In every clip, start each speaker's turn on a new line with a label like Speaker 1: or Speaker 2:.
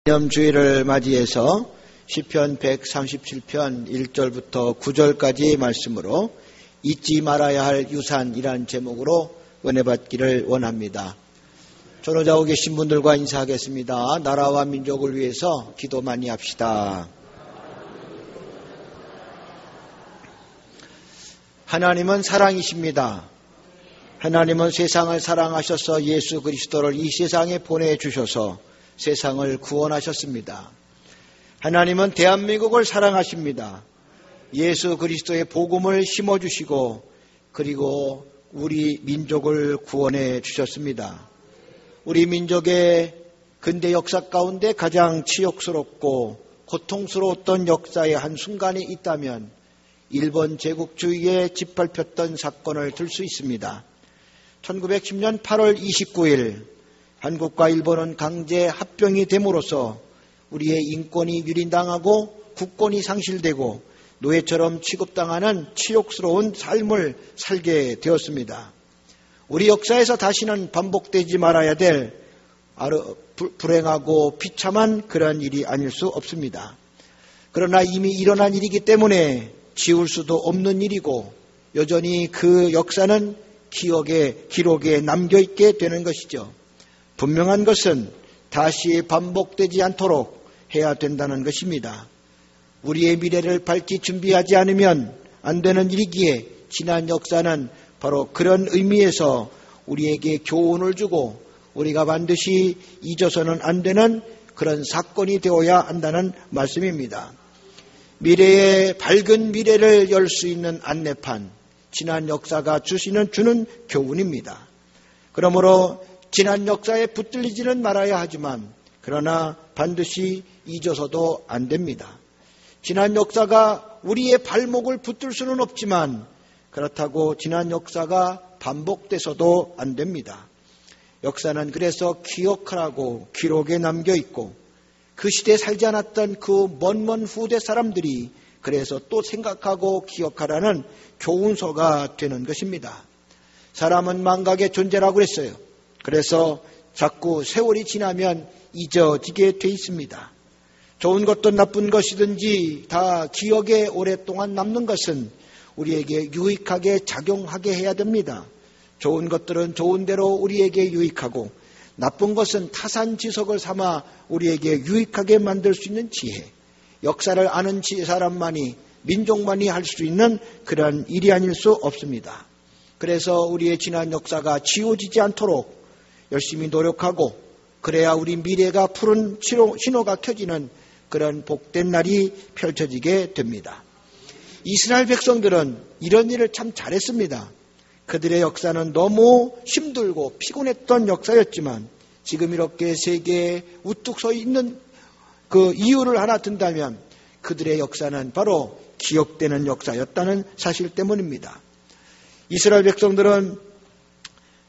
Speaker 1: 기념주일을 맞이해서 시편 137편 1절부터 9절까지의 말씀으로 잊지 말아야 할 유산이라는 제목으로 은혜 받기를 원합니다. 전호자고 계신 분들과 인사하겠습니다. 나라와 민족을 위해서 기도 많이 합시다. 하나님은 사랑이십니다. 하나님은 세상을 사랑하셔서 예수 그리스도를 이 세상에 보내주셔서 세상을 구원하셨습니다. 하나님은 대한민국을 사랑하십니다. 예수 그리스도의 복음을 심어주시고 그리고 우리 민족을 구원해 주셨습니다. 우리 민족의 근대 역사 가운데 가장 치욕스럽고 고통스러웠던 역사의 한순간이 있다면 일본 제국주의에 짓밟혔던 사건을 들 수 있습니다. 1910년 8월 29일 한국과 일본은 강제 합병이 됨으로써 우리의 인권이 유린당하고 국권이 상실되고 노예처럼 취급당하는 치욕스러운 삶을 살게 되었습니다. 우리 역사에서 다시는 반복되지 말아야 될 불행하고 비참한 그런 일이 아닐 수 없습니다. 그러나 이미 일어난 일이기 때문에 지울 수도 없는 일이고 여전히 그 역사는 기록에 남겨있게 되는 것이죠. 분명한 것은 다시 반복되지 않도록 해야 된다는 것입니다. 우리의 미래를 밝히 준비하지 않으면 안 되는 일이기에 지난 역사는 바로 그런 의미에서 우리에게 교훈을 주고 우리가 반드시 잊어서는 안 되는 그런 사건이 되어야 한다는 말씀입니다. 미래의 밝은 미래를 열 수 있는 안내판, 지난 역사가 주는 교훈입니다. 그러므로 지난 역사에 붙들리지는 말아야 하지만 그러나 반드시 잊어서도 안 됩니다. 지난 역사가 우리의 발목을 붙들 수는 없지만 그렇다고 지난 역사가 반복돼서도 안 됩니다. 역사는 그래서 기억하라고 기록에 남겨있고 그 시대에 살지 않았던 그 먼 후대 사람들이 그래서 또 생각하고 기억하라는 교훈서가 되는 것입니다. 사람은 망각의 존재라고 그랬어요. 그래서 자꾸 세월이 지나면 잊어지게 돼 있습니다. 좋은 것도 나쁜 것이든지 다 기억에 오랫동안 남는 것은 우리에게 유익하게 작용하게 해야 됩니다. 좋은 것들은 좋은 대로 우리에게 유익하고 나쁜 것은 타산지석을 삼아 우리에게 유익하게 만들 수 있는 지혜. 역사를 아는 사람만이 민족만이 할 수 있는 그런 일이 아닐 수 없습니다. 그래서 우리의 지난 역사가 지워지지 않도록 열심히 노력하고 그래야 우리 미래가 푸른 신호가 켜지는 그런 복된 날이 펼쳐지게 됩니다. 이스라엘 백성들은 이런 일을 참 잘했습니다. 그들의 역사는 너무 힘들고 피곤했던 역사였지만 지금 이렇게 세계에 우뚝 서 있는 그 이유를 하나 든다면 그들의 역사는 바로 기억되는 역사였다는 사실 때문입니다. 이스라엘 백성들은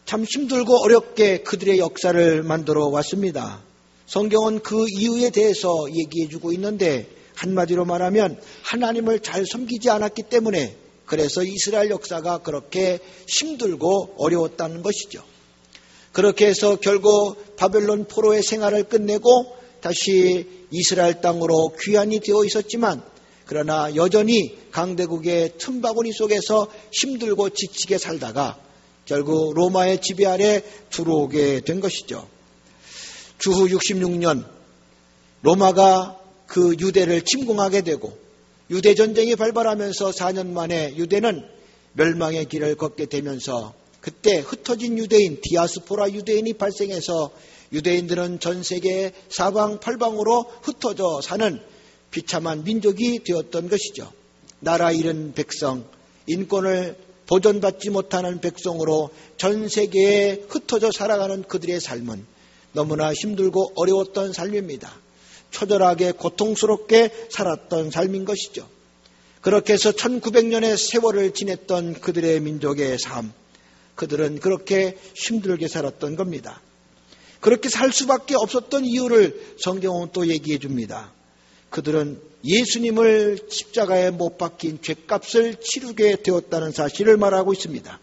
Speaker 1: 참 힘들고 어렵게 그들의 역사를 만들어 왔습니다. 성경은 그 이유에 대해서 얘기해주고 있는데 한마디로 말하면 하나님을 잘 섬기지 않았기 때문에 그래서 이스라엘 역사가 그렇게 힘들고 어려웠다는 것이죠. 그렇게 해서 결국 바벨론 포로의 생활을 끝내고 다시 이스라엘 땅으로 귀환이 되어 있었지만 그러나 여전히 강대국의 틈바구니 속에서 힘들고 지치게 살다가 결국 로마의 지배 아래 들어오게 된 것이죠. 주후 66년 로마가 그 유대를 침공하게 되고 유대 전쟁이 발발하면서 4년 만에 유대는 멸망의 길을 걷게 되면서 그때 흩어진 유대인, 디아스포라 유대인이 발생해서 유대인들은 전 세계 사방팔방으로 흩어져 사는 비참한 민족이 되었던 것이죠. 나라 잃은 백성, 인권을 보존받지 못하는 백성으로 전 세계에 흩어져 살아가는 그들의 삶은 너무나 힘들고 어려웠던 삶입니다. 초절하게 고통스럽게 살았던 삶인 것이죠. 그렇게 해서 1900년의 세월을 지냈던 그들의 민족의 삶, 그들은 그렇게 힘들게 살았던 겁니다. 그렇게 살 수밖에 없었던 이유를 성경은 또 얘기해 줍니다. 그들은 예수님을 십자가에 못 박힌 죗값을 치르게 되었다는 사실을 말하고 있습니다.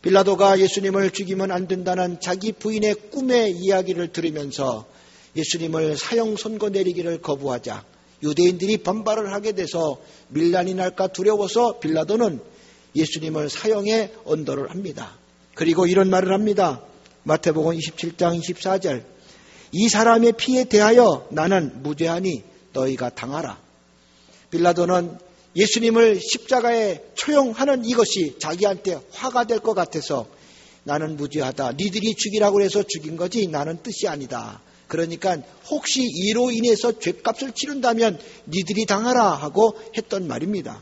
Speaker 1: 빌라도가 예수님을 죽이면 안 된다는 자기 부인의 꿈의 이야기를 들으면서 예수님을 사형 선고 내리기를 거부하자 유대인들이 반발을 하게 돼서 밀란이 날까 두려워서 빌라도는 예수님을 사형에 언도를 합니다. 그리고 이런 말을 합니다. 마태복음 27장 24절. 이 사람의 피에 대하여 나는 무죄하니 너희가 당하라. 빌라도는 예수님을 십자가에 처형하는 이것이 자기한테 화가 될 것 같아서 나는 무죄하다. 니들이 죽이라고 해서 죽인 거지 나는 뜻이 아니다. 그러니까 혹시 이로 인해서 죗값을 치른다면 니들이 당하라 하고 했던 말입니다.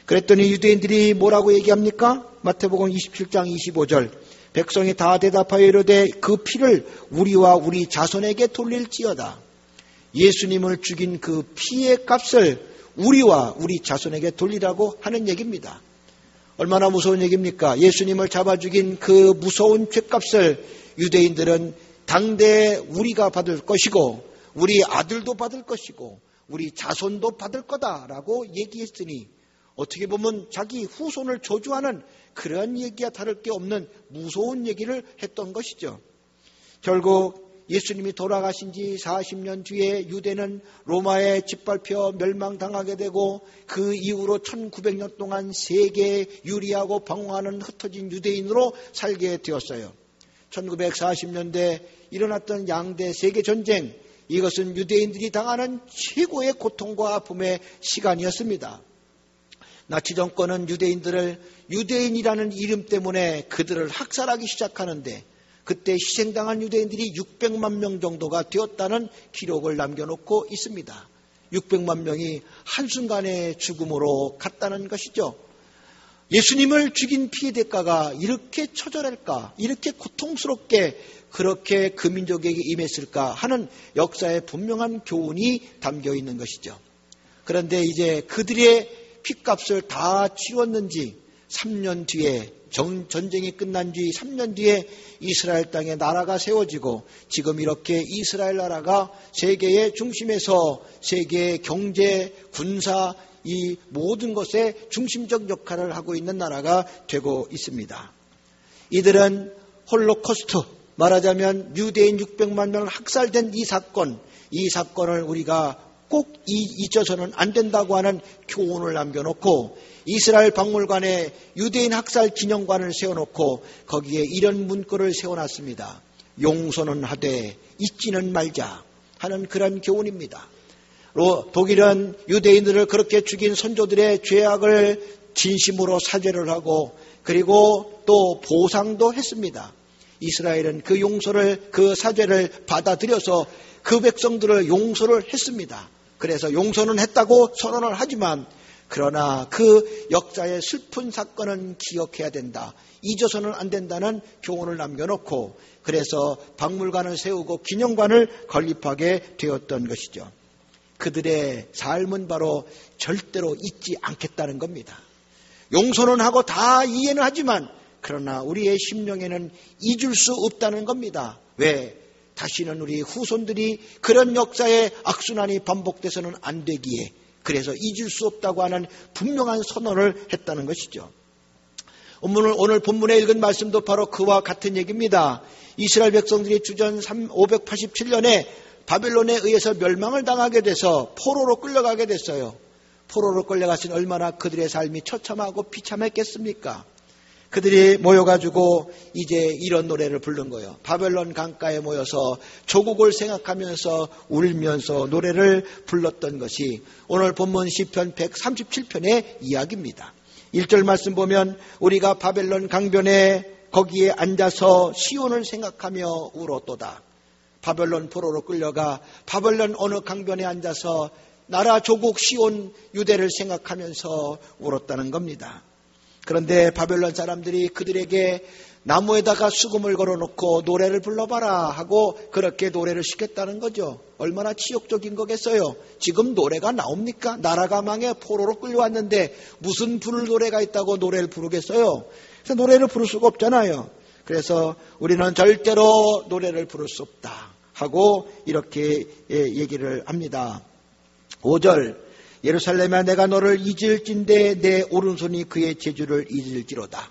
Speaker 1: 그랬더니 유대인들이 뭐라고 얘기합니까? 마태복음 27장 25절. 백성이 다 대답하여 이르되 그 피를 우리와 우리 자손에게 돌릴지어다. 예수님을 죽인 그 피의 값을 우리와 우리 자손에게 돌리라고 하는 얘기입니다. 얼마나 무서운 얘기입니까? 예수님을 잡아 죽인 그 무서운 죗값을 유대인들은 당대 우리가 받을 것이고 우리 아들도 받을 것이고 우리 자손도 받을 거다라고 얘기했으니 어떻게 보면 자기 후손을 저주하는 그런 얘기와 다를 게 없는 무서운 얘기를 했던 것이죠. 결국 예수님이 돌아가신 지 40년 뒤에 유대는 로마에 짓밟혀 멸망당하게 되고 그 이후로 1900년 동안 세계에 유리하고 방황하는 흩어진 유대인으로 살게 되었어요. 1940년대 일어났던 양대 세계전쟁, 이것은 유대인들이 당하는 최고의 고통과 아픔의 시간이었습니다. 나치 정권은 유대인들을 유대인이라는 이름 때문에 그들을 학살하기 시작하는데 그때 희생당한 유대인들이 600만 명 정도가 되었다는 기록을 남겨놓고 있습니다. 600만 명이 한순간의 죽음으로 갔다는 것이죠. 예수님을 죽인 피의 대가가 이렇게 처절할까, 이렇게 고통스럽게 그렇게 그 민족에게 임했을까 하는 역사의 분명한 교훈이 담겨 있는 것이죠. 그런데 이제 그들의 피값을 다 치렀는지 3년 뒤에 전쟁이 끝난 뒤 3년 뒤에 이스라엘 땅에 나라가 세워지고 지금 이렇게 이스라엘 나라가 세계의 중심에서 세계의 경제, 군사 이 모든 것에 중심적 역할을 하고 있는 나라가 되고 있습니다. 이들은 홀로코스트, 말하자면 유대인 600만 명 학살된 이 사건을 우리가 꼭 잊어서는 안 된다고 하는 교훈을 남겨놓고 이스라엘 박물관에 유대인 학살 기념관을 세워놓고 거기에 이런 문구를 세워놨습니다. 용서는 하되 잊지는 말자 하는 그런 교훈입니다. 독일은 유대인들을 그렇게 죽인 선조들의 죄악을 진심으로 사죄를 하고 그리고 또 보상도 했습니다. 이스라엘은 그 용서를, 그 사죄를 받아들여서 그 백성들을 용서를 했습니다. 그래서 용서는 했다고 선언을 하지만 그러나 그 역사의 슬픈 사건은 기억해야 된다. 잊어서는 안 된다는 교훈을 남겨놓고 그래서 박물관을 세우고 기념관을 건립하게 되었던 것이죠. 그들의 삶은 바로 절대로 잊지 않겠다는 겁니다. 용서는 하고 다 이해는 하지만 그러나 우리의 심령에는 잊을 수 없다는 겁니다. 왜? 다시는 우리 후손들이 그런 역사의 악순환이 반복돼서는 안 되기에 그래서 잊을 수 없다고 하는 분명한 선언을 했다는 것이죠. 오늘 본문에 읽은 말씀도 바로 그와 같은 얘기입니다. 이스라엘 백성들이 주전 587년에 바벨론에 의해서 멸망을 당하게 돼서 포로로 끌려가게 됐어요. 포로로 끌려갔으니 얼마나 그들의 삶이 처참하고 비참했겠습니까? 그들이 모여가지고 이제 이런 노래를 부른 거예요. 바벨론 강가에 모여서 조국을 생각하면서 울면서 노래를 불렀던 것이 오늘 본문 시편 137편의 이야기입니다. 1절 말씀 보면 우리가 바벨론 강변에 거기에 앉아서 시온을 생각하며 울었도다. 바벨론 포로로 끌려가 바벨론 어느 강변에 앉아서 나라 조국 시온 유대를 생각하면서 울었다는 겁니다. 그런데 바벨론 사람들이 그들에게 나무에다가 수금을 걸어놓고 노래를 불러봐라 하고 그렇게 노래를 시켰다는 거죠. 얼마나 치욕적인 거겠어요. 지금 노래가 나옵니까? 나라가 망해 포로로 끌려왔는데 무슨 부를 노래가 있다고 노래를 부르겠어요? 그래서 노래를 부를 수가 없잖아요. 그래서 우리는 절대로 노래를 부를 수 없다 하고 이렇게 얘기를 합니다. 5절 예루살렘아 내가 너를 잊을진대 내 오른손이 그의 재주를 잊을지로다.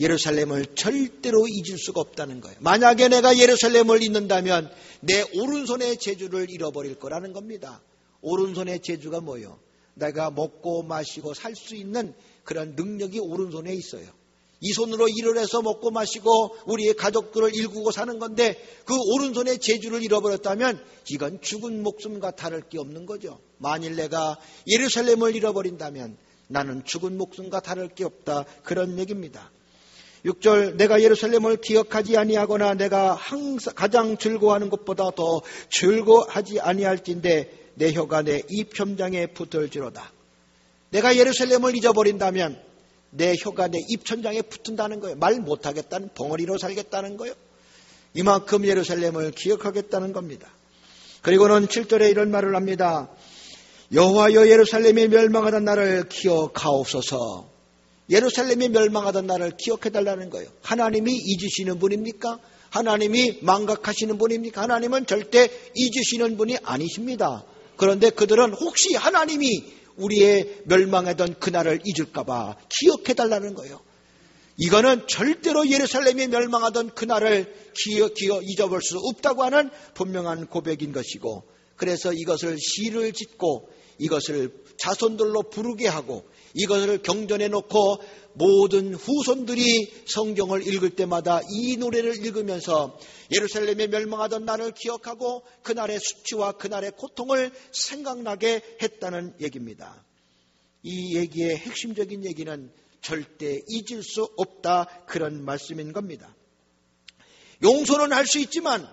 Speaker 1: 예루살렘을 절대로 잊을 수가 없다는 거예요. 만약에 내가 예루살렘을 잊는다면 내 오른손의 재주를 잃어버릴 거라는 겁니다. 오른손의 재주가 뭐예요? 내가 먹고 마시고 살 수 있는 그런 능력이 오른손에 있어요. 이 손으로 일을 해서 먹고 마시고 우리의 가족들을 일구고 사는 건데 그 오른손의 재주를 잃어버렸다면 이건 죽은 목숨과 다를 게 없는 거죠. 만일 내가 예루살렘을 잃어버린다면 나는 죽은 목숨과 다를 게 없다. 그런 얘기입니다. 6절 내가 예루살렘을 기억하지 아니하거나 내가 항상 가장 즐거워하는 것보다 더 즐거워하지 아니할진대 내 혀가 내 입 천장에 붙을지로다. 내가 예루살렘을 잊어버린다면 내 혀가 내 입 천장에 붙은다는 거예요. 말 못하겠다는 벙어리로 살겠다는 거예요. 이만큼 예루살렘을 기억하겠다는 겁니다. 그리고는 7절에 이런 말을 합니다. 여호와여 예루살렘이 멸망하던 날을 기억하옵소서. 예루살렘이 멸망하던 날을 기억해달라는 거예요. 하나님이 잊으시는 분입니까? 하나님이 망각하시는 분입니까? 하나님은 절대 잊으시는 분이 아니십니다. 그런데 그들은 혹시 하나님이 우리의 멸망하던 그날을 잊을까봐 기억해달라는 거예요. 이거는 절대로 예루살렘이 멸망하던 그날을 잊어볼 수 없다고 하는 분명한 고백인 것이고, 그래서 이것을 시를 짓고 이것을 자손들로 부르게 하고 이것을 경전해 놓고 모든 후손들이 성경을 읽을 때마다 이 노래를 읽으면서 예루살렘에 멸망하던 날을 기억하고 그날의 수치와 그날의 고통을 생각나게 했다는 얘기입니다. 이 얘기의 핵심적인 얘기는 절대 잊을 수 없다, 그런 말씀인 겁니다. 용서는 할 수 있지만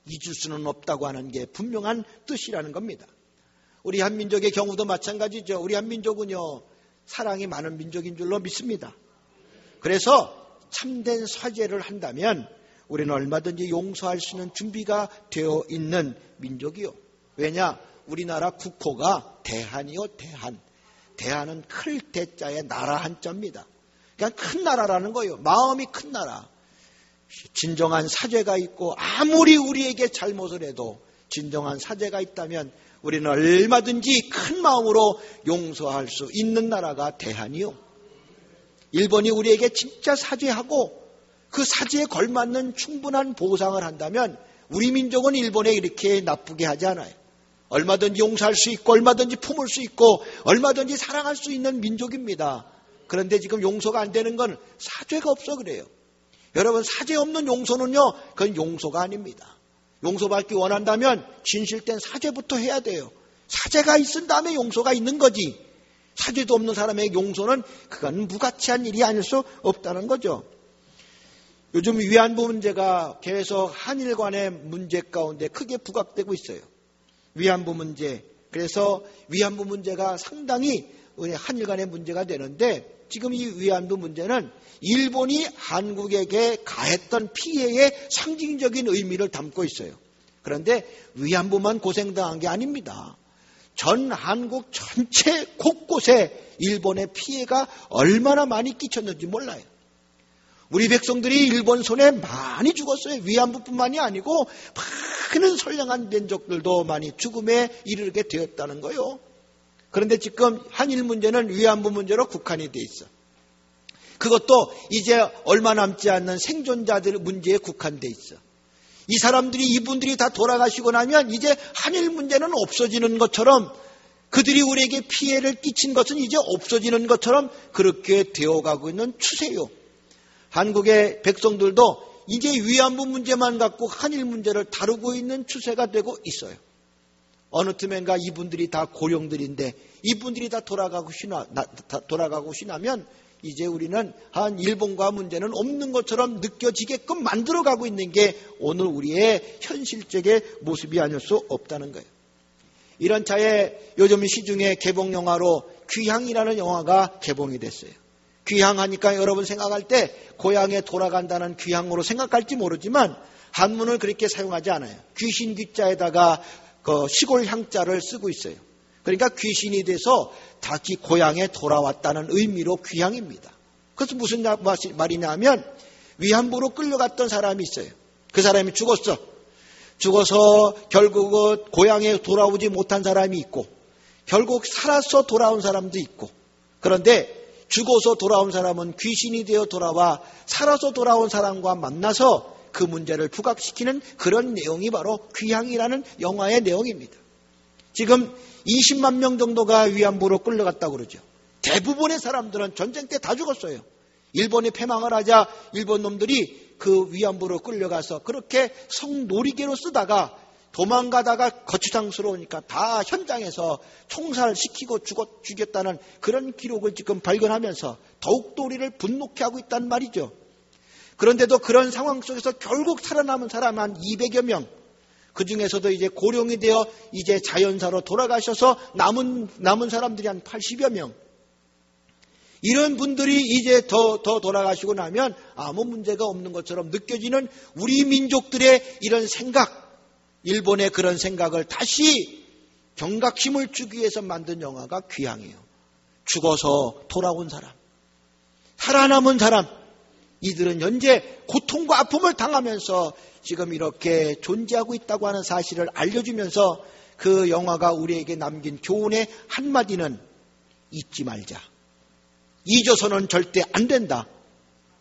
Speaker 1: 잊을 수는 없다고 하는 게 분명한 뜻이라는 겁니다. 우리 한민족의 경우도 마찬가지죠. 우리 한민족은요, 사랑이 많은 민족인 줄로 믿습니다. 그래서 참된 사죄를 한다면 우리는 얼마든지 용서할 수 있는 준비가 되어 있는 민족이요. 왜냐? 우리나라 국호가 대한이요, 대한. 대한은 클 대자의 나라 한자입니다. 그냥 큰 나라라는 거예요. 마음이 큰 나라. 진정한 사죄가 있고 아무리 우리에게 잘못을 해도 진정한 사죄가 있다면 우리는 얼마든지 큰 마음으로 용서할 수 있는 나라가 대한이요. 일본이 우리에게 진짜 사죄하고 그 사죄에 걸맞는 충분한 보상을 한다면 우리 민족은 일본에 이렇게 나쁘게 하지 않아요. 얼마든지 용서할 수 있고 얼마든지 품을 수 있고 얼마든지 사랑할 수 있는 민족입니다. 그런데 지금 용서가 안 되는 건 사죄가 없어 그래요. 여러분, 사죄 없는 용서는요, 그건 용서가 아닙니다. 용서받기 원한다면 진실된 사죄부터 해야 돼요. 사죄가 있은 다음에 용서가 있는 거지. 사죄도 없는 사람의 용서는 그건 무가치한 일이 아닐 수 없다는 거죠. 요즘 위안부 문제가 계속 한일 간의 문제 가운데 크게 부각되고 있어요. 위안부 문제. 그래서 위안부 문제가 상당히 한일 간의 문제가 되는데 지금 이 위안부 문제는 일본이 한국에게 가했던 피해의 상징적인 의미를 담고 있어요. 그런데 위안부만 고생당한 게 아닙니다. 전 한국 전체 곳곳에 일본의 피해가 얼마나 많이 끼쳤는지 몰라요. 우리 백성들이 일본 손에 많이 죽었어요. 위안부뿐만이 아니고 많은 선량한 민족들도 많이 죽음에 이르게 되었다는 거예요. 그런데 지금 한일 문제는 위안부 문제로 국한이 돼 있어. 그것도 이제 얼마 남지 않는 생존자들 문제에 국한돼 있어. 이 사람들이, 이분들이 다 돌아가시고 나면 이제 한일 문제는 없어지는 것처럼, 그들이 우리에게 피해를 끼친 것은 이제 없어지는 것처럼 그렇게 되어가고 있는 추세요. 한국의 백성들도 이제 위안부 문제만 갖고 한일 문제를 다루고 있는 추세가 되고 있어요. 어느 틈엔가 이분들이 다 고령들인데 이분들이 다 돌아가고 지나면 이제 우리는 한 일본과 문제는 없는 것처럼 느껴지게끔 만들어가고 있는 게 오늘 우리의 현실적인 모습이 아닐 수 없다는 거예요. 이런 차에 요즘 시중에 개봉 영화로 귀향이라는 영화가 개봉이 됐어요. 귀향하니까 여러분 생각할 때 고향에 돌아간다는 귀향으로 생각할지 모르지만 한문을 그렇게 사용하지 않아요. 귀신 귀자에다가 그 시골 향자를 쓰고 있어요. 그러니까 귀신이 돼서 다시 고향에 돌아왔다는 의미로 귀향입니다. 그래서 무슨 말이냐면 위안부로 끌려갔던 사람이 있어요. 그 사람이 죽었어. 죽어서 결국은 고향에 돌아오지 못한 사람이 있고 결국 살아서 돌아온 사람도 있고, 그런데 죽어서 돌아온 사람은 귀신이 되어 돌아와 살아서 돌아온 사람과 만나서 그 문제를 부각시키는 그런 내용이 바로 귀향이라는 영화의 내용입니다. 지금 20만 명 정도가 위안부로 끌려갔다고 그러죠. 대부분의 사람들은 전쟁 때 다 죽었어요. 일본이 패망을 하자 일본 놈들이 그 위안부로 끌려가서 그렇게 성놀이개로 쓰다가 도망가다가 거추장스러우니까 다 현장에서 총살시키고 죽였다는 그런 기록을 지금 발견하면서 더욱더 우리를 분노케 하고 있단 말이죠. 그런데도 그런 상황 속에서 결국 살아남은 사람 한 200여 명, 그 중에서도 이제 고령이 되어 이제 자연사로 돌아가셔서 남은 사람들이 한 80여 명. 이런 분들이 이제 더 돌아가시고 나면 아무 문제가 없는 것처럼 느껴지는 우리 민족들의 이런 생각, 일본의 그런 생각을 다시 경각심을 주기 위해서 만든 영화가 귀향이에요. 죽어서 돌아온 사람, 살아남은 사람, 이들은 현재 고통과 아픔을 당하면서 지금 이렇게 존재하고 있다고 하는 사실을 알려주면서 그 영화가 우리에게 남긴 교훈의 한마디는 잊지 말자. 잊어서는 절대 안 된다.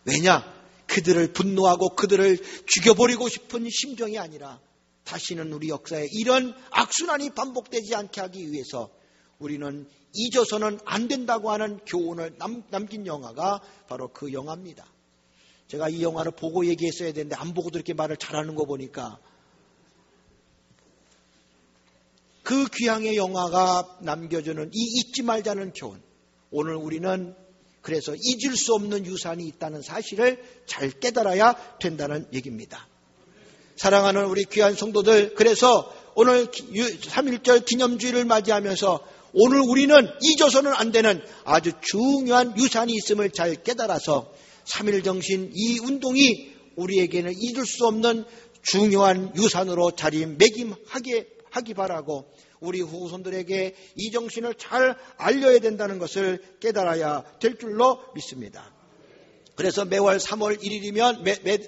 Speaker 1: 왜냐? 그들을 분노하고 그들을 죽여버리고 싶은 심정이 아니라 다시는 우리 역사에 이런 악순환이 반복되지 않게 하기 위해서 우리는 잊어서는 안 된다고 하는 교훈을 남긴 영화가 바로 그 영화입니다. 제가 이 영화를 보고 얘기했어야 되는데 안 보고도 이렇게 말을 잘하는 거 보니까 그 귀향의 영화가 남겨주는 이 잊지 말자는 교훈. 오늘 우리는 그래서 잊을 수 없는 유산이 있다는 사실을 잘 깨달아야 된다는 얘기입니다. 사랑하는 우리 귀한 성도들, 그래서 오늘 3.1절 기념주의를 맞이하면서 오늘 우리는 잊어서는 안 되는 아주 중요한 유산이 있음을 잘 깨달아서 3.1 정신 이 운동이 우리에게는 잊을 수 없는 중요한 유산으로 자리매김하기 바라고 우리 후손들에게 이 정신을 잘 알려야 된다는 것을 깨달아야 될 줄로 믿습니다. 그래서 매월 3월 1일이면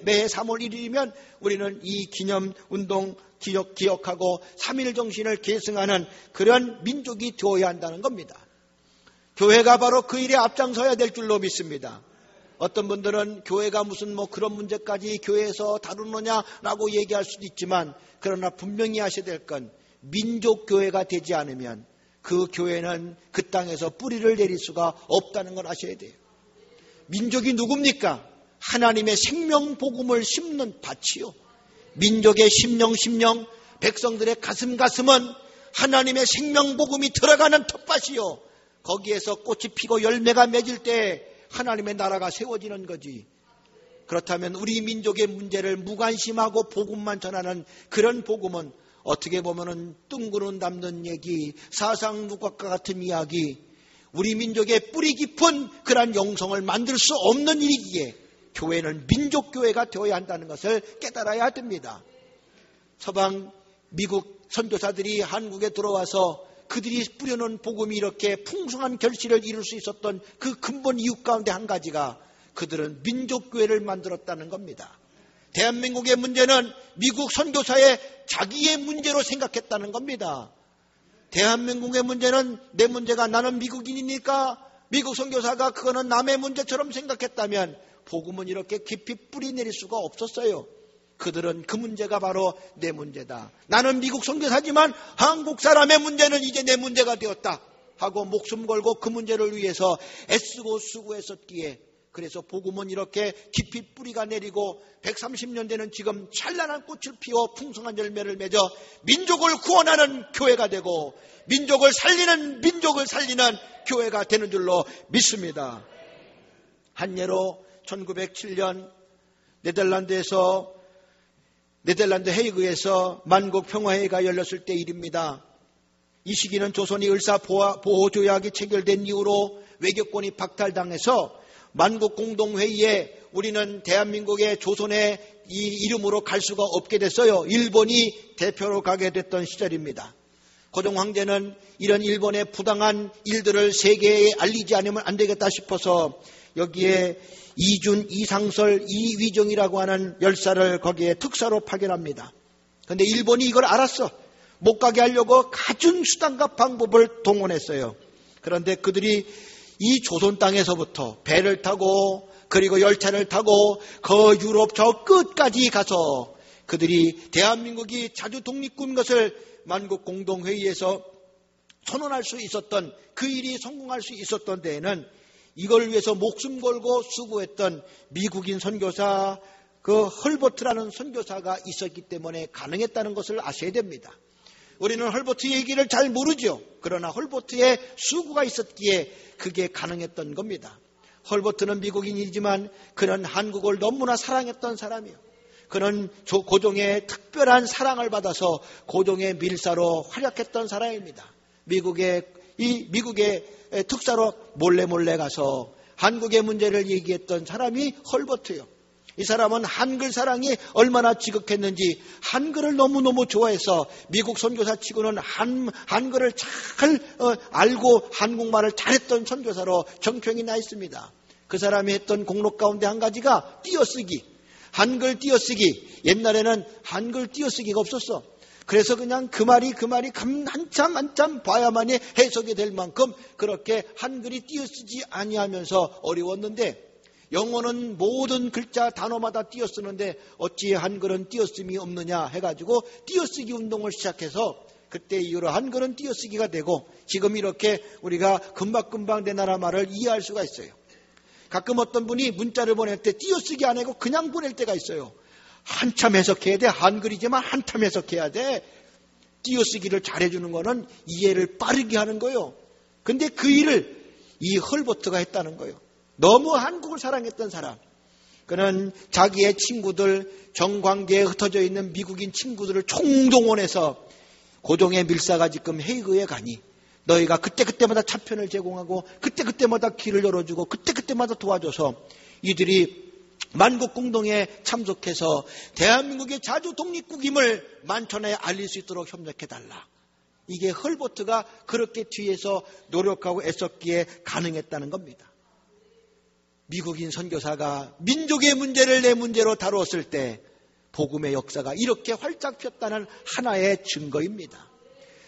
Speaker 1: 매해 3월 1일이면 우리는 이 기념 운동 기억하고 3.1 정신을 계승하는 그런 민족이 되어야 한다는 겁니다. 교회가 바로 그 일에 앞장서야 될 줄로 믿습니다. 어떤 분들은 교회가 무슨 그런 문제까지 교회에서 다루느냐라고 얘기할 수도 있지만, 그러나 분명히 하셔야 될 건 민족교회가 되지 않으면 그 교회는 그 땅에서 뿌리를 내릴 수가 없다는 걸 아셔야 돼요. 민족이 누굽니까? 하나님의 생명복음을 심는 밭이요. 민족의 심령, 백성들의 가슴은 하나님의 생명복음이 들어가는 텃밭이요. 거기에서 꽃이 피고 열매가 맺을 때 하나님의 나라가 세워지는 거지. 그렇다면 우리 민족의 문제를 무관심하고 복음만 전하는 그런 복음은 어떻게 보면은 뜬구름 담는 얘기, 사상누각과 같은 이야기, 우리 민족의 뿌리 깊은 그러한 영성을 만들 수 없는 일이기에 교회는 민족교회가 되어야 한다는 것을 깨달아야 됩니다. 서방 미국 선교사들이 한국에 들어와서 그들이 뿌려놓은 복음이 이렇게 풍성한 결실을 이룰 수 있었던 그 근본 이유 가운데 한 가지가 그들은 민족교회를 만들었다는 겁니다. 대한민국의 문제는 미국 선교사의 자기의 문제로 생각했다는 겁니다. 대한민국의 문제는 내 문제가, 나는 미국인이니까 미국 선교사가 그거는 남의 문제처럼 생각했다면 복음은 이렇게 깊이 뿌리 내릴 수가 없었어요. 그들은 그 문제가 바로 내 문제다. 나는 미국 선교사지만 한국 사람의 문제는 이제 내 문제가 되었다 하고 목숨 걸고 그 문제를 위해서 애쓰고 수고했었기에, 그래서 복음은 이렇게 깊이 뿌리가 내리고 130년 되는 지금 찬란한 꽃을 피워 풍성한 열매를 맺어 민족을 구원하는 교회가 되고 민족을 살리는 교회가 되는 줄로 믿습니다. 한 예로 1907년 네덜란드 헤이그에서 만국 평화회의가 열렸을 때 일입니다. 이 시기는 조선이 을사보호조약이 체결된 이후로 외교권이 박탈당해서 만국 공동회의에 우리는 대한민국의 조선의 이 이름으로 갈 수가 없게 됐어요. 일본이 대표로 가게 됐던 시절입니다. 고종 황제는 이런 일본의 부당한 일들을 세계에 알리지 않으면 안 되겠다 싶어서 여기에 이준, 이상설, 이위정이라고 하는 열사를 거기에 특사로 파견합니다. 그런데 일본이 이걸 알았어. 못 가게 하려고 갖은 수단과 방법을 동원했어요. 그런데 그들이 이 조선 땅에서부터 배를 타고 그리고 열차를 타고 그 유럽 저 끝까지 가서 그들이 대한민국이 자주 독립군 것을 만국공동회의에서 선언할 수 있었던 그 일이 성공할 수 있었던 데에는 이걸 위해서 목숨 걸고 수고했던 미국인 선교사 그 헐버트라는 선교사가 있었기 때문에 가능했다는 것을 아셔야 됩니다. 우리는 헐버트 얘기를 잘 모르죠. 그러나 헐버트의 수고가 있었기에 그게 가능했던 겁니다. 헐버트는 미국인이지만 그는 한국을 너무나 사랑했던 사람이에요. 그는 고종의 특별한 사랑을 받아서 고종의 밀사로 활약했던 사람입니다. 미국의 특사로 몰래 가서 한국의 문제를 얘기했던 사람이 헐버트예요. 이 사람은 한글 사랑이 얼마나 지극했는지 한글을 너무너무 좋아해서 미국 선교사 치고는 한글을 잘 알고 한국말을 잘했던 선교사로 정평이 나 있습니다. 그 사람이 했던 공로 가운데 한 가지가 띄어쓰기, 한글 띄어쓰기. 옛날에는 한글 띄어쓰기가 없었어. 그래서 그냥 그 말이 한참 봐야만이 해석이 될 만큼 그렇게 한글이 띄어쓰지 아니하면서 어려웠는데, 영어는 모든 글자 단어마다 띄어쓰는데 어찌 한글은 띄어쓰기 없느냐 해가지고 띄어쓰기 운동을 시작해서 그때 이후로 한글은 띄어쓰기가 되고 지금 이렇게 우리가 금방금방 내 나라 말을 이해할 수가 있어요. 가끔 어떤 분이 문자를 보낼 때 띄어쓰기 안 하고 그냥 보낼 때가 있어요. 한참 해석해야 돼. 한글이지만 한참 해석해야 돼. 띄어쓰기를 잘해주는 거는 이해를 빠르게 하는 거예요. 근데 그 일을 이 헐버트가 했다는 거예요. 너무 한국을 사랑했던 사람. 그는 자기의 친구들, 정관계에 흩어져 있는 미국인 친구들을 총동원해서 고종의 밀사가 지금 헤이그에 가니 너희가 그때마다 차편을 제공하고 그때마다 길을 열어주고 그때마다 도와줘서 이들이 만국공동에 참석해서 대한민국의 자주 독립국임을 만천하에 알릴 수 있도록 협력해달라. 이게 헐버트가 그렇게 뒤에서 노력하고 애썼기에 가능했다는 겁니다. 미국인 선교사가 민족의 문제를 내 문제로 다루었을 때 복음의 역사가 이렇게 활짝 폈다는 하나의 증거입니다.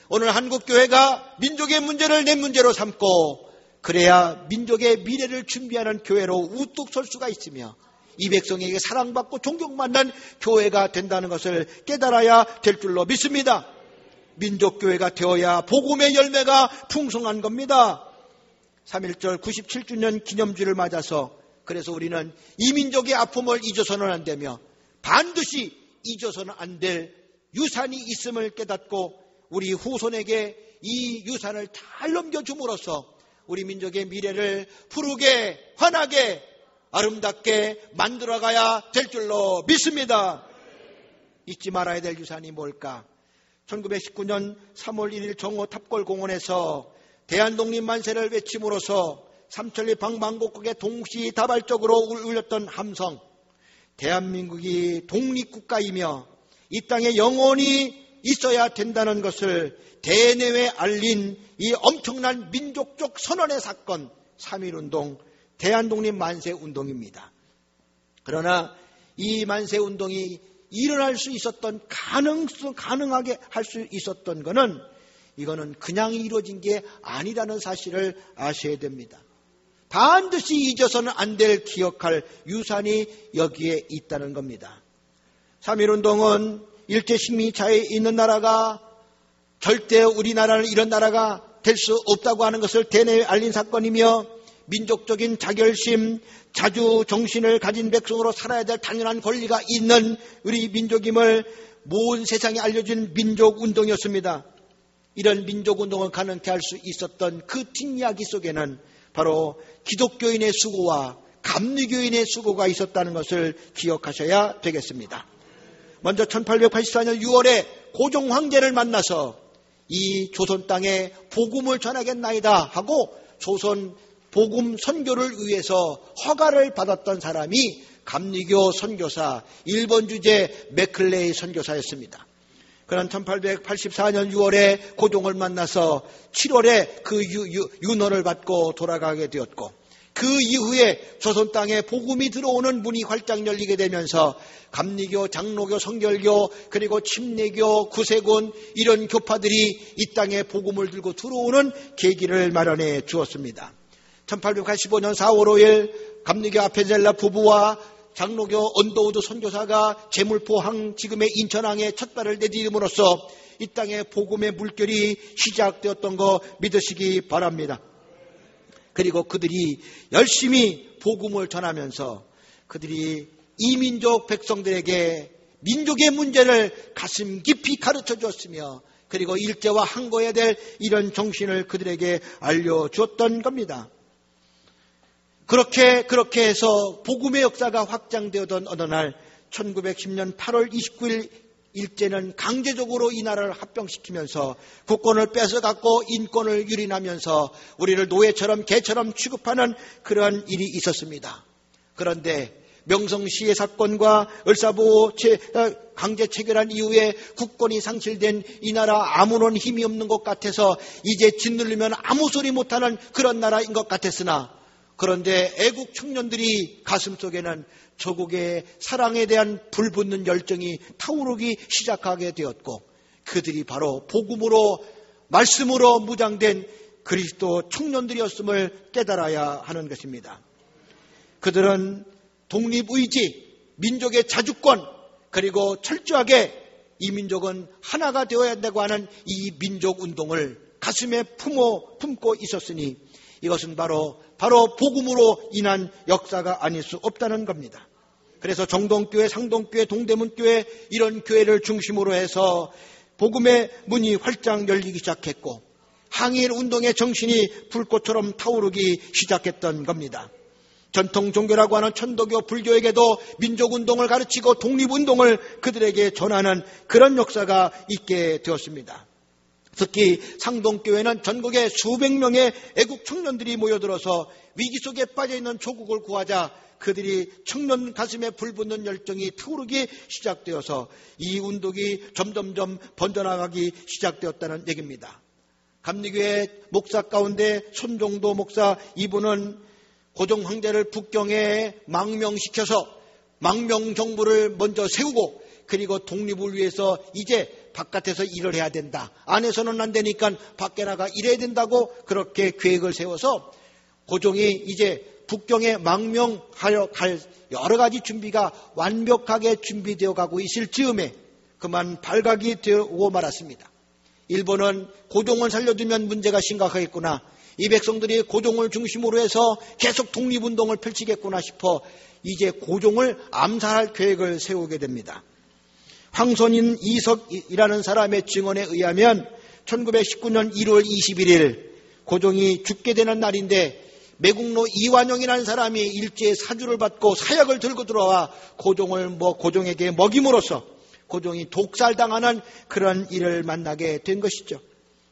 Speaker 1: 오늘 한국교회가 민족의 문제를 내 문제로 삼고 그래야 민족의 미래를 준비하는 교회로 우뚝 설 수가 있으며 이 백성에게 사랑받고 존경받는 교회가 된다는 것을 깨달아야 될 줄로 믿습니다. 민족교회가 되어야 복음의 열매가 풍성한 겁니다. 3.1절 97주년 기념주를 맞아서 그래서 우리는 이 민족의 아픔을 잊어서는 안 되며 반드시 잊어서는 안 될 유산이 있음을 깨닫고 우리 후손에게 이 유산을 잘 넘겨줌으로써 우리 민족의 미래를 푸르게 환하게 아름답게 만들어가야 될 줄로 믿습니다. 잊지 말아야 될 유산이 뭘까? 1919년 3월 1일 정오 탑골공원에서 대한독립 만세를 외침으로써 삼천리 방방곡곡에 동시다발적으로 울렸던 함성, 대한민국이 독립국가이며 이 땅에 영원히 있어야 된다는 것을 대내외 알린 이 엄청난 민족적 선언의 사건 3.1운동 대한독립 만세운동입니다. 그러나 이 만세운동이 일어날 수 있었던 가능하게 할 수 있었던 것은 이거는 그냥 이루어진 게 아니라는 사실을 아셔야 됩니다. 반드시 잊어서는 안 될 기억할 유산이 여기에 있다는 겁니다. 3.1운동은 일제식민지하에 있는 나라가 절대 우리나라는 이런 나라가 될 수 없다고 하는 것을 대내에 알린 사건이며 민족적인 자결심, 자주 정신을 가진 백성으로 살아야 될 당연한 권리가 있는 우리 민족임을 모든 세상에 알려준 민족운동이었습니다. 이런 민족운동을 가능케 할 수 있었던 그 뒷이야기 속에는 바로 기독교인의 수고와 감리교인의 수고가 있었다는 것을 기억하셔야 되겠습니다. 먼저 1884년 6월에 고종 황제를 만나서 이 조선 땅에 복음을 전하겠나이다 하고 조선 복음 선교를 위해서 허가를 받았던 사람이 감리교 선교사 1번 주제 맥클레이 선교사였습니다. 그는 1884년 6월에 고종을 만나서 7월에 그 윤허를 받고 돌아가게 되었고 그 이후에 조선 땅에 복음이 들어오는 문이 활짝 열리게 되면서 감리교, 장로교, 성결교 그리고 침례교, 구세군 이런 교파들이 이 땅에 복음을 들고 들어오는 계기를 마련해 주었습니다. 1885년 4월 5일 감리교 아페젤라 부부와 장로교 언더우드 선교사가 제물포항 지금의 인천항에 첫 발을 내디딤으로써 이 땅에 복음의 물결이 시작되었던 거 믿으시기 바랍니다. 그리고 그들이 열심히 복음을 전하면서 그들이 이민족 백성들에게 민족의 문제를 가슴 깊이 가르쳐 주었으며 그리고 일제와 항거해야 될 이런 정신을 그들에게 알려주었던 겁니다. 그렇게 해서 복음의 역사가 확장되었던 어느 날 1910년 8월 29일 일제는 강제적으로 이 나라를 합병시키면서 국권을 뺏어갖고 인권을 유린하면서 우리를 노예처럼 개처럼 취급하는 그러한 일이 있었습니다. 그런데 명성시해 사건과 을사보호 강제 체결한 이후에 국권이 상실된 이 나라 아무런 힘이 없는 것 같아서 이제 짓누르면 아무 소리 못하는 그런 나라인 것 같았으나 그런데 애국 청년들이 가슴속에는 조국의 사랑에 대한 불붙는 열정이 타오르기 시작하게 되었고 그들이 바로 복음으로 말씀으로 무장된 그리스도 청년들이었음을 깨달아야 하는 것입니다. 그들은 독립의지, 민족의 자주권 그리고 철저하게 이 민족은 하나가 되어야 한다고 하는 이 민족운동을 가슴에 품고 있었으니 이것은 바로 복음으로 인한 역사가 아닐 수 없다는 겁니다. 그래서 정동교회, 상동교회, 동대문교회 이런 교회를 중심으로 해서 복음의 문이 활짝 열리기 시작했고 항일 운동의 정신이 불꽃처럼 타오르기 시작했던 겁니다. 전통 종교라고 하는 천도교 불교에게도 민족운동을 가르치고 독립운동을 그들에게 전하는 그런 역사가 있게 되었습니다. 특히 상동교회는 전국에 수백 명의 애국 청년들이 모여들어서 위기 속에 빠져있는 조국을 구하자 그들이 청년 가슴에 불붙는 열정이 타오르기 시작되어서 이 운동이 점점점 번져나가기 시작되었다는 얘기입니다. 감리교회 목사 가운데 손종도 목사 이분은 고종 황제를 북경에 망명시켜서 망명정부를 먼저 세우고 그리고 독립을 위해서 이제 바깥에서 일을 해야 된다. 안에서는 안 되니까 밖에 나가 일해야 된다고 그렇게 계획을 세워서 고종이 이제 북경에 망명하여 갈 여러 가지 준비가 완벽하게 준비되어 가고 있을 즈음에 그만 발각이 되고 말았습니다. 일본은 고종을 살려두면 문제가 심각하겠구나. 이 백성들이 고종을 중심으로 해서 계속 독립운동을 펼치겠구나 싶어 이제 고종을 암살할 계획을 세우게 됩니다. 황선인 이석이라는 사람의 증언에 의하면 1919년 1월 21일 고종이 죽게 되는 날인데 매국노 이완용이라는 사람이 일제의 사주를 받고 사약을 들고 들어와 고종에게 먹임으로써 고종이 독살당하는 그런 일을 만나게 된 것이죠.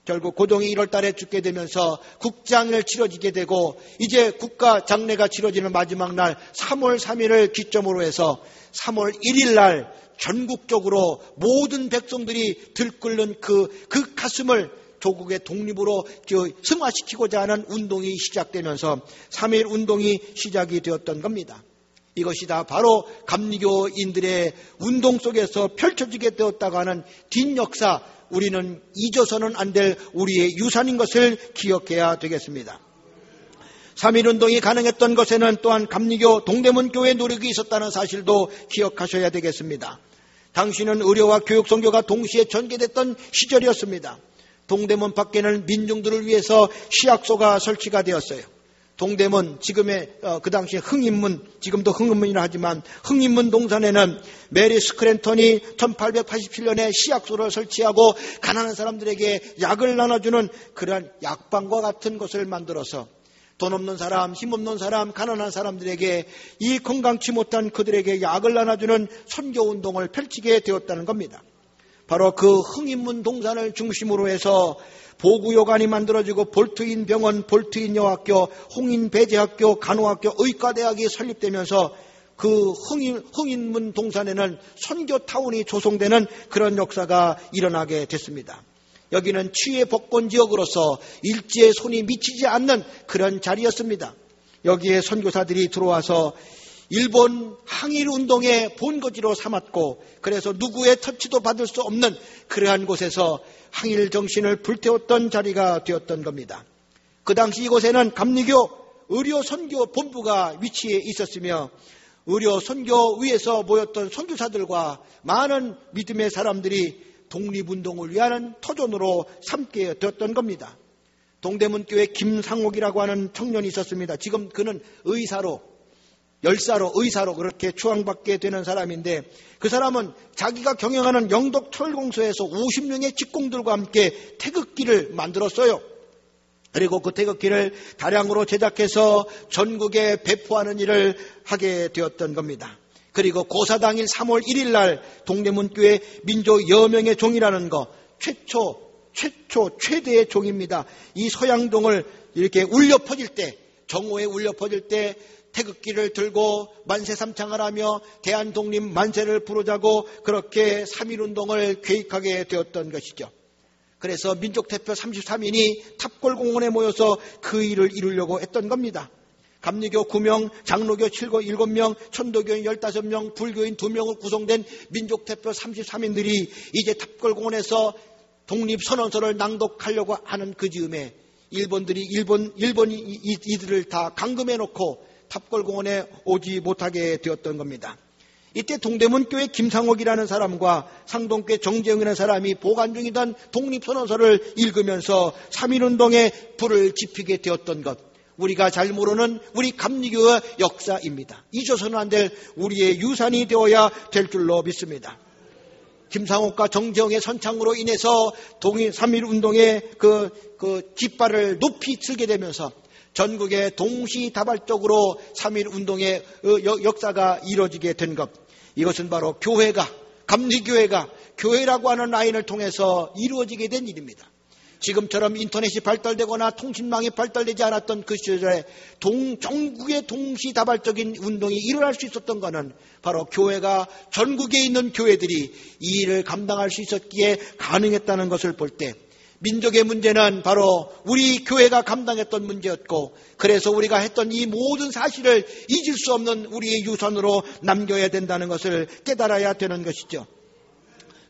Speaker 1: 결국 고종이 1월 달에 죽게 되면서 국장을 치러지게 되고 이제 국가 장례가 치러지는 마지막 날 3월 3일을 기점으로 해서 3월 1일 날 전국적으로 모든 백성들이 들끓는 그 가슴을 조국의 독립으로 승화시키고자 하는 운동이 시작되면서 3.1 운동이 시작이 되었던 겁니다. 이것이 다 바로 감리교인들의 운동 속에서 펼쳐지게 되었다고 하는 뒷역사, 우리는 잊어서는 안 될 우리의 유산인 것을 기억해야 되겠습니다. 3.1 운동이 가능했던 것에는 또한 감리교 동대문교회의 노력이 있었다는 사실도 기억하셔야 되겠습니다. 당시는 의료와 교육 선교가 동시에 전개됐던 시절이었습니다. 동대문 밖에는 민중들을 위해서 시약소가 설치가 되었어요. 동대문, 지금의 그 당시 흥인문, 지금도 흥인문이라 하지만 흥인문 동산에는 메리 스크랜턴이 1887년에 시약소를 설치하고 가난한 사람들에게 약을 나눠주는 그러한 약방과 같은 것을 만들어서 돈 없는 사람, 힘 없는 사람, 가난한 사람들에게 이 건강치 못한 그들에게 약을 나눠주는 선교운동을 펼치게 되었다는 겁니다. 바로 그 흥인문 동산을 중심으로 해서 보구요관이 만들어지고 볼트인 병원, 볼트인 여학교, 홍인 배제학교, 간호학교, 의과대학이 설립되면서 그 흥인문 동산에는 선교타운이 조성되는 그런 역사가 일어나게 됐습니다. 여기는 치유의 복권 지역으로서 일제의 손이 미치지 않는 그런 자리였습니다. 여기에 선교사들이 들어와서 일본 항일운동의 본거지로 삼았고 그래서 누구의 터치도 받을 수 없는 그러한 곳에서 항일 정신을 불태웠던 자리가 되었던 겁니다. 그 당시 이곳에는 감리교 의료 선교 본부가 위치해 있었으며 의료 선교 위에서 모였던 선교사들과 많은 믿음의 사람들이 독립운동을 위한 터전으로 삼게 되었던 겁니다. 동대문 교회 김상옥이라고 하는 청년이 있었습니다. 지금 그는 열사로 의사로 그렇게 추앙받게 되는 사람인데, 그 사람은 자기가 경영하는 영덕 철공소에서 50명의 직공들과 함께 태극기를 만들었어요. 그리고 그 태극기를 다량으로 제작해서 전국에 배포하는 일을 하게 되었던 겁니다. 그리고 고사당일 3월 1일 날 동대문교회 민족 여명의 종이라는 거, 최대의 종입니다. 이 서양동을 이렇게 울려 퍼질 때, 정오에 울려 퍼질 때 태극기를 들고 만세삼창을 하며 대한독립 만세를 부르자고 그렇게 3.1운동을 계획하게 되었던 것이죠. 그래서 민족대표 33인이 탑골공원에 모여서 그 일을 이루려고 했던 겁니다. 감리교 9명, 장로교 7명, 천도교인 15명, 불교인 2명으로 구성된 민족대표 33인들이 이제 탑골공원에서 독립선언서를 낭독하려고 하는 그 즈음에 일본이 이들을 다 감금해놓고 탑골공원에 오지 못하게 되었던 겁니다. 이때 동대문교회 김상옥이라는 사람과 상동교회 정재영이라는 사람이 보관 중이던 독립선언서를 읽으면서 3.1운동에 불을 지피게 되었던 것, 우리가 잘 모르는 우리 감리교의 역사입니다. 잊어서는 안 될 우리의 유산이 되어야 될 줄로 믿습니다. 김상옥과 정재영의 선창으로 인해서 3.1운동의 그 깃발을 높이 들게 되면서 전국에 동시다발적으로 3.1운동의 역사가 이루어지게 된 것, 이것은 바로 감리교회가 교회라고 하는 라인을 통해서 이루어지게 된 일입니다. 지금처럼 인터넷이 발달되거나 통신망이 발달되지 않았던 그 시절에 전국의 동시다발적인 운동이 일어날 수 있었던 것은 바로 교회가, 전국에 있는 교회들이 이 일을 감당할 수 있었기에 가능했다는 것을 볼 때, 민족의 문제는 바로 우리 교회가 감당했던 문제였고, 그래서 우리가 했던 이 모든 사실을 잊을 수 없는 우리의 유산으로 남겨야 된다는 것을 깨달아야 되는 것이죠.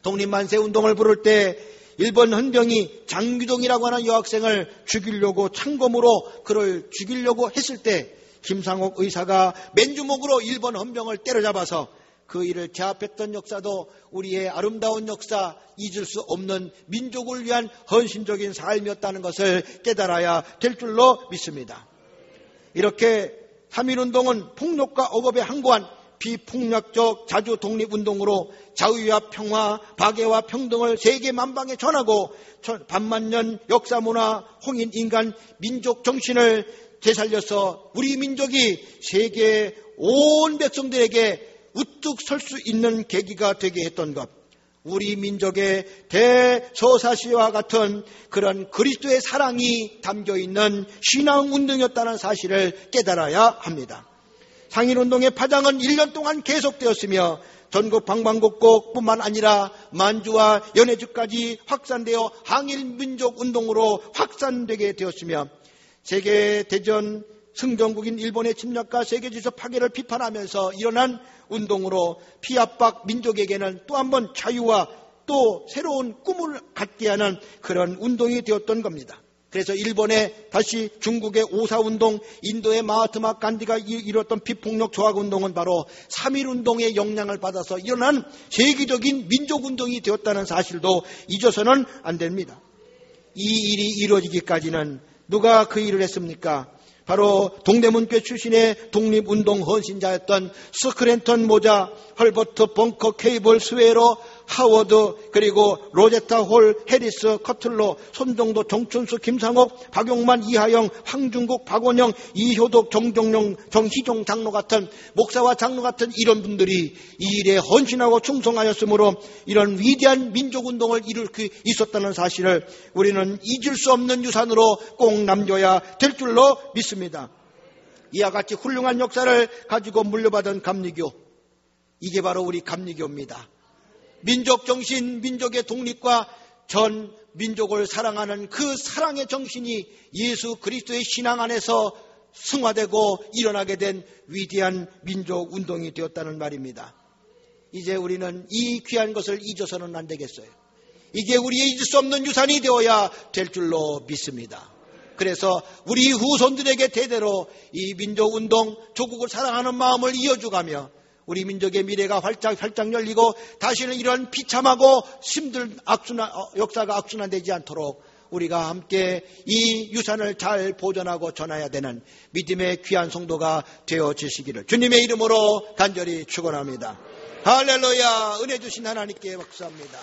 Speaker 1: 독립만세운동을 부를 때 일본 헌병이 장규동이라고 하는 여학생을 죽이려고, 창검으로 그를 죽이려고 했을 때 김상옥 의사가 맨주먹으로 일본 헌병을 때려잡아서 그 일을 제압했던 역사도 우리의 아름다운 역사, 잊을 수 없는 민족을 위한 헌신적인 삶이었다는 것을 깨달아야 될 줄로 믿습니다. 이렇게 3.1운동은 폭력과 억압에 항거한 비폭력적 자주 독립운동으로 자유와 평화, 박애와 평등을 세계 만방에 전하고 반만년 역사, 문화, 홍인, 인간, 민족 정신을 되살려서 우리 민족이 세계 온 백성들에게 우뚝 설 수 있는 계기가 되게 했던 것, 우리 민족의 대서사시와 같은 그런 그리스도의 사랑이 담겨있는 신앙운동이었다는 사실을 깨달아야 합니다. 상일운동의 파장은 1년 동안 계속되었으며 전국 방방곡곡뿐만 아니라 만주와 연해주까지 확산되어 항일민족운동으로 확산되게 되었으며, 세계대전 승전국인 일본의 침략과 세계질서 파괴를 비판하면서 일어난 운동으로 피압박 민족에게는 또 한 번 자유와 또 새로운 꿈을 갖게 하는 그런 운동이 되었던 겁니다. 그래서 일본의 다시 중국의 오사운동, 인도의 마하트마 간디가 이뤘던 비폭력 조약운동은 바로 3.1운동의 영향을 받아서 일어난 세계적인 민족운동이 되었다는 사실도 잊어서는 안 됩니다. 이 일이 이루어지기까지는 누가 그 일을 했습니까? 바로 동대문교회 출신의 독립운동 헌신자였던 스크랜턴 모자, 헐버트 벙커 케이블 스웨로, 하워드, 그리고 로제타 홀, 해리스, 커틀로, 손정도, 정춘수, 김상옥, 박용만, 이하영, 황중국, 박원영, 이효독, 정종용, 정희종 장로 같은, 목사와 장로 같은 이런 분들이 이 일에 헌신하고 충성하였으므로 이런 위대한 민족운동을 이룰 수 있었다는 사실을 우리는 잊을 수 없는 유산으로 꼭 남겨야 될 줄로 믿습니다. 이와 같이 훌륭한 역사를 가지고 물려받은 감리교, 이게 바로 우리 감리교입니다. 민족 정신, 민족의 독립과 전 민족을 사랑하는 그 사랑의 정신이 예수 그리스도의 신앙 안에서 승화되고 일어나게 된 위대한 민족 운동이 되었다는 말입니다. 이제 우리는 이 귀한 것을 잊어서는 안 되겠어요. 이게 우리의 잊을 수 없는 유산이 되어야 될 줄로 믿습니다. 그래서 우리 후손들에게 대대로 이 민족운동, 조국을 사랑하는 마음을 이어주가며 우리 민족의 미래가 활짝 열리고 다시는 이런 비참하고 힘든 역사가 악순환되지 않도록 우리가 함께 이 유산을 잘 보존하고 전해야 되는 믿음의 귀한 성도가 되어지시기를 주님의 이름으로 간절히 축원합니다. 할렐루야. 은혜 주신 하나님께 박수합니다.